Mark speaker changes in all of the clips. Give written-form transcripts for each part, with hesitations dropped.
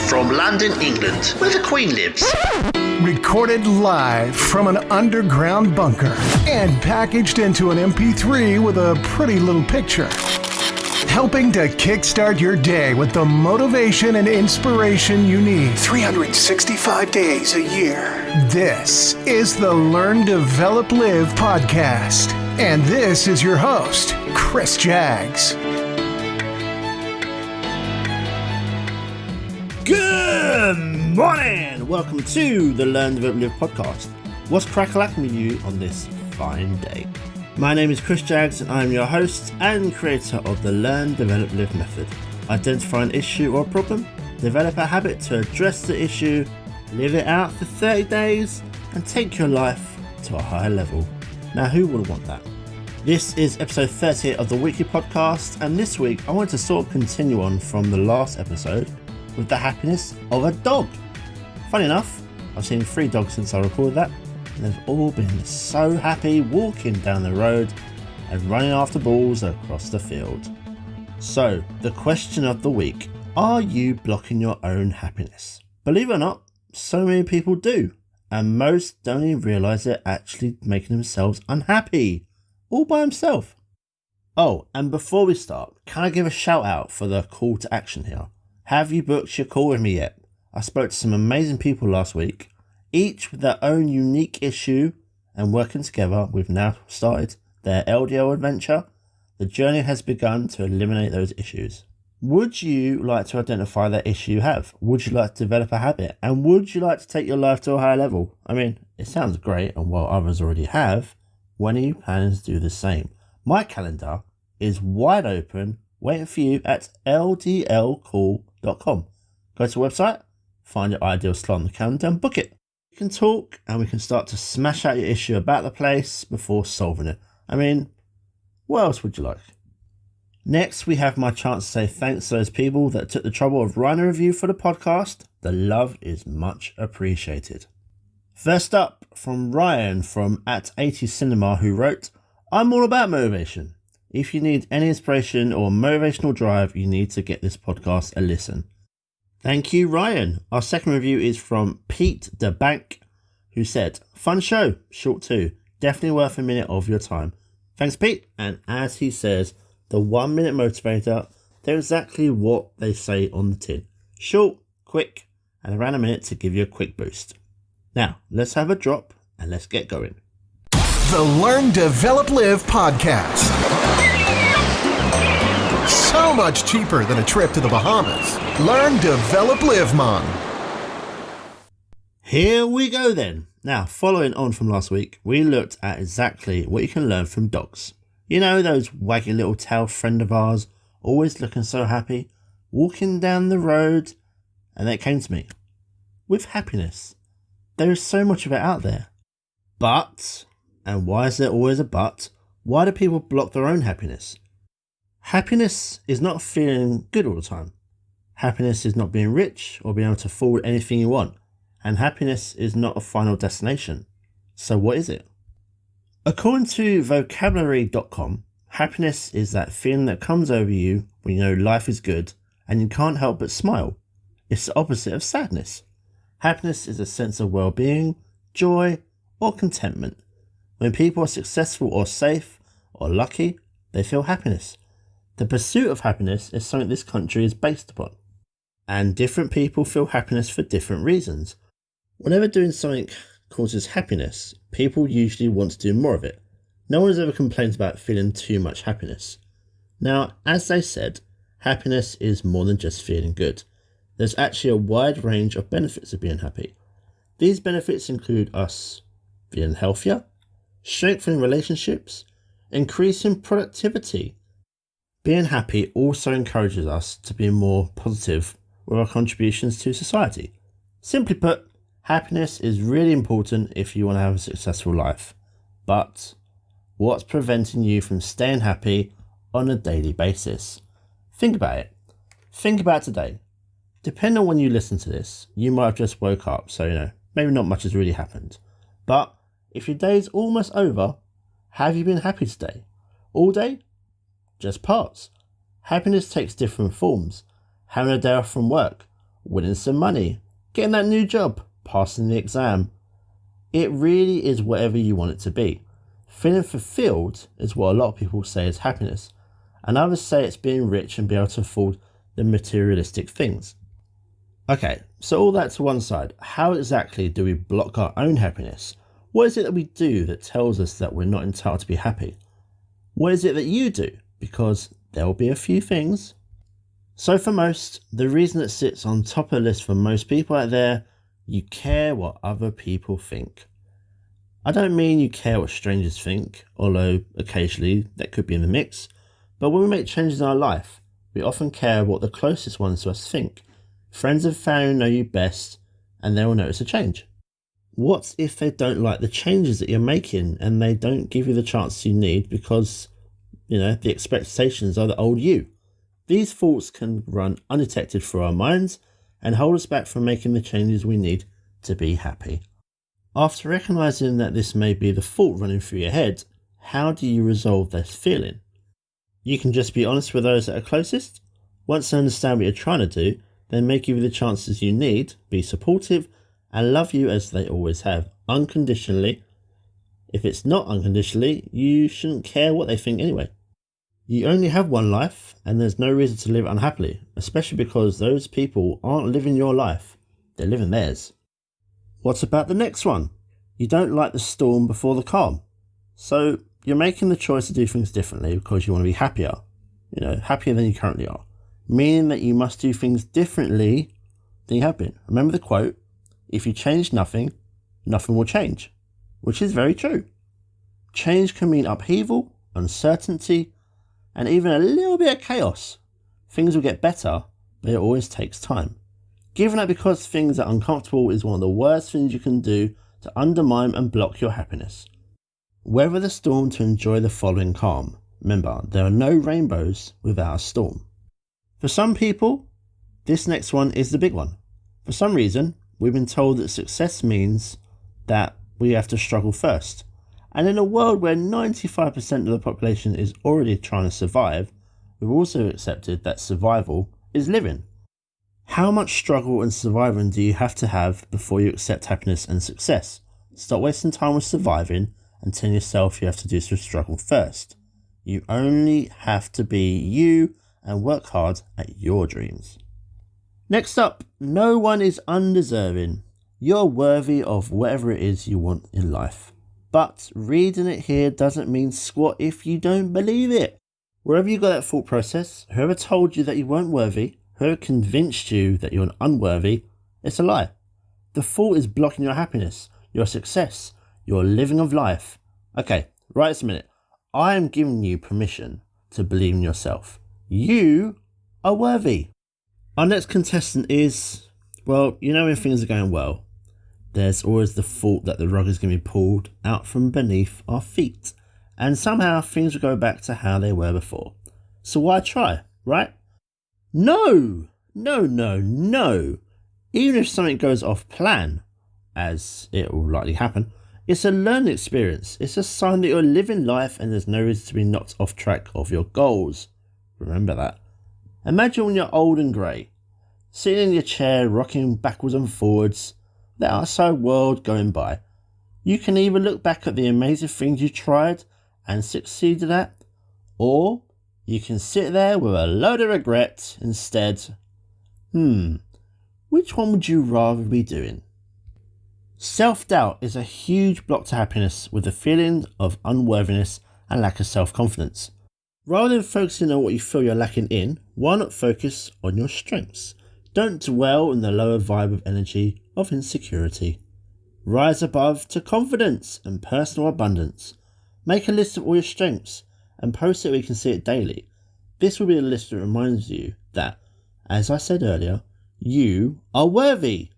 Speaker 1: From London, England, where the Queen lives.
Speaker 2: Recorded live from an underground bunker and packaged into an MP3 with a pretty little picture. Helping to kickstart your day with the motivation and inspiration you need 365 days a year. This is the Learn, Develop, Live podcast. And this is your host, Chris Jaggs.
Speaker 3: Good morning! Welcome to the Learn, Develop, Live podcast. What's crack-a-lacking with you on this fine day? My name is Chris Jaggs and I'm your host and creator of the Learn, Develop, Live method. Identify an issue or problem, develop a habit to address the issue, live it out for 30 days, and take your life to a higher level. Now, who would want that? This is episode 30 of the weekly podcast, and this week I want to sort of continue on from the last episode with the happiness of a dog. Funny enough, I've seen 3 dogs since I recorded that, and they've all been so happy walking down the road and running after balls across the field. So, the question of the week: are you blocking your own happiness? Believe it or not, so many people do, and most don't even realise they're actually making themselves unhappy, all by themselves. Oh, and before we start, can I give a shout out for the call to action here? Have you booked your call with me yet? I spoke to some amazing people last week, each with their own unique issue, and working together, we've now started their LDL adventure. The journey has begun to eliminate those issues. Would you like to identify that issue you have? Would you like to develop a habit? And would you like to take your life to a higher level? I mean, it sounds great, and while others already have, when are you planning to do the same? My calendar is wide open, waiting for you at ldlcall.com. Go to the website, find your ideal slot on the calendar and book it. We can talk and we can start to smash out your issue about the place before solving it. I mean, what else would you like? Next, we have my chance to say thanks to those people that took the trouble of writing a review for the podcast. The love is much appreciated. First up, from Ryan from @80cinema, who wrote, "I'm all about motivation. If you need any inspiration or motivational drive, you need to get this podcast a listen." Thank you, Ryan. Our second review is from Pete DeBank, who said, "Fun show, short too. Definitely worth a minute of your time." Thanks, Pete. And as he says, the 1 minute motivator, they're exactly what they say on the tin. Short, quick, and around a minute to give you a quick boost. Now, let's have a drop and let's get going.
Speaker 2: The Learn, Develop, Live podcast. So much cheaper than a trip to the Bahamas. Learn, Develop, Live, man.
Speaker 3: Here we go then. Now, following on from last week, we looked at exactly what you can learn from dogs. You know, those wagging little tail friend of ours, always looking so happy, walking down the road, and they came to me. With happiness, there is so much of it out there. But, and why is there always a but, why do people block their own happiness? Happiness is not feeling good all the time. Happiness is not being rich or being able to afford anything you want. And happiness is not a final destination. So what is it? According to vocabulary.com, happiness is that feeling that comes over you when you know life is good and you can't help but smile. It's the opposite of sadness. Happiness is a sense of well-being, joy, or contentment. When people are successful or safe or lucky, they feel happiness. The pursuit of happiness is something this country is based upon. And different people feel happiness for different reasons. Whenever doing something causes happiness, people usually want to do more of it. No one has ever complained about feeling too much happiness. Now, as they said, happiness is more than just feeling good. There's actually a wide range of benefits of being happy. These benefits include us being healthier, strengthening relationships, increasing productivity. Being happy also encourages us to be more positive with our contributions to society. Simply put, happiness is really important if you want to have a successful life. But what's preventing you from staying happy on a daily basis? Think about it. Think about today. Depending on when you listen to this, you might have just woke up, so maybe not much has really happened. But if your day is almost over, have you been happy today? All day? Just parts. Happiness takes different forms. having a day off from work, winning some money, getting that new job, passing the exam. It really is whatever you want it to be. Feeling fulfilled is what a lot of people say is happiness, and others say it's being rich and be able to afford the materialistic things. Okay, so all that to one side, how exactly do we block our own happiness? What is it that we do that tells us that we're not entitled to be happy? What is it that you do? Because there will be a few things. So for most, the reason it sits on top of the list for most people out there, you care what other people think. I don't mean you care what strangers think, although occasionally that could be in the mix, but when we make changes in our life, we often care what the closest ones to us think. Friends and family know you best, and they will notice a change. What if they don't like the changes that you're making and they don't give you the chance you need because, the expectations are the old you? These thoughts can run undetected through our minds and hold us back from making the changes we need to be happy. After recognizing that this may be the thought running through your head, how do you resolve this feeling? You can just be honest with those that are closest. Once they understand what you're trying to do, they may give you the chances you need, be supportive, and love you as they always have, unconditionally. If it's not unconditionally, you shouldn't care what they think anyway. You only have one life, and there's no reason to live unhappily, especially because those people aren't living your life, they're living theirs. What about the next one? You don't like the storm before the calm. So you're making the choice to do things differently because you want to be happier, happier than you currently are, meaning that you must do things differently than you have been. Remember the quote, if you change nothing, nothing will change, which is very true. Change can mean upheaval, uncertainty, and even a little bit of chaos. Things will get better, but it always takes time. Given that because things are uncomfortable is one of the worst things you can do to undermine and block your happiness. Weather the storm to enjoy the following calm. Remember, there are no rainbows without a storm. For some people, this next one is the big one. For some reason, we've been told that success means that we have to struggle first. And in a world where 95% of the population is already trying to survive, we've also accepted that survival is living. How much struggle and surviving do you have to have before you accept happiness and success? Stop wasting time with surviving and tell yourself you have to do some struggle first. You only have to be you and work hard at your dreams. Next up, no one is undeserving. You're worthy of whatever it is you want in life. But reading it here doesn't mean squat if you don't believe it. Wherever you got that thought process, whoever told you that you weren't worthy, whoever convinced you that you're unworthy, it's a lie. The thought is blocking your happiness, your success, your living of life. Okay, right this minute. I am giving you permission to believe in yourself. You are worthy. Our next contestant is, when things are going well, there's always the thought that the rug is going to be pulled out from beneath our feet, and somehow things will go back to how they were before. So why try, right? No. Even if something goes off plan, as it will likely happen, it's a learning experience. It's a sign that you're living life and there's no reason to be knocked off track of your goals. Remember that. Imagine when you're old and grey, sitting in your chair, rocking backwards and forwards, the outside world going by. You can either look back at the amazing things you tried and succeeded at, or you can sit there with a load of regret instead. Which one would you rather be doing? Self-doubt is a huge block to happiness, with a feeling of unworthiness and lack of self-confidence. Rather than focusing on what you feel you're lacking in, why not focus on your strengths? Don't dwell in the lower vibe of energy of insecurity. Rise above to confidence and personal abundance. Make a list of all your strengths and post it where you can see it daily. This will be a list that reminds you that, as I said earlier, you are worthy.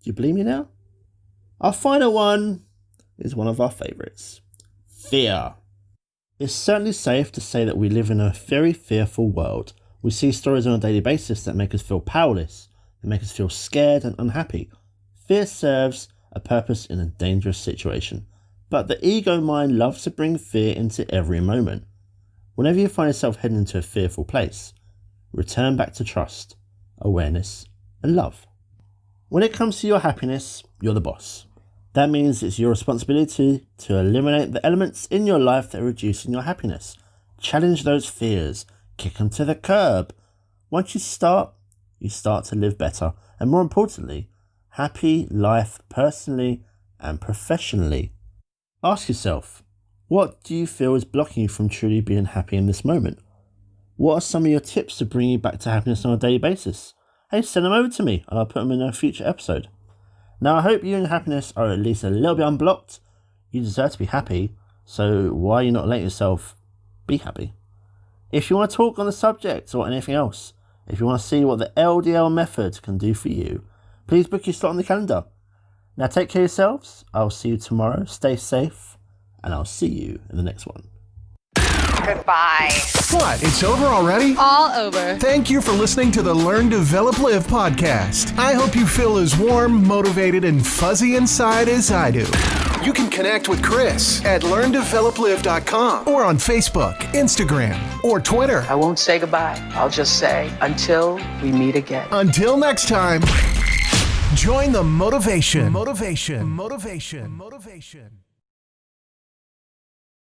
Speaker 3: Do you believe me now? Our final one is one of our favourites. Fear. It's certainly safe to say that we live in a very fearful world. We see stories on a daily basis that make us feel powerless, that make us feel scared and unhappy. Fear serves a purpose in a dangerous situation, but the ego mind loves to bring fear into every moment. Whenever you find yourself heading into a fearful place, return back to trust. awareness, and love. When it comes to your happiness, you're the boss. That means it's your responsibility to eliminate the elements in your life that are reducing your happiness. Challenge those fears. Kick them to the curb. Once you start to live better. And more importantly, happy life personally and professionally. Ask yourself, what do you feel is blocking you from truly being happy in this moment? What are some of your tips to bring you back to happiness on a daily basis? Hey, send them over to me and I'll put them in a future episode. Now, I hope you and happiness are at least a little bit unblocked. You deserve to be happy, so why are you not letting yourself be happy? If you want to talk on the subject or anything else, if you want to see what the LDL method can do for you, please book your slot on the calendar. Now, take care of yourselves. I'll see you tomorrow. Stay safe, and I'll see you in the next one.
Speaker 4: Goodbye.
Speaker 2: What? It's over already?
Speaker 4: All over.
Speaker 2: Thank you for listening to the Learn, Develop, Live podcast. I hope you feel as warm, motivated, and fuzzy inside as I do. You can connect with Chris at LearnDevelopLive.com or on Facebook, Instagram, or Twitter.
Speaker 5: I won't say goodbye. I'll just say until we meet again.
Speaker 2: Until next time, join the motivation.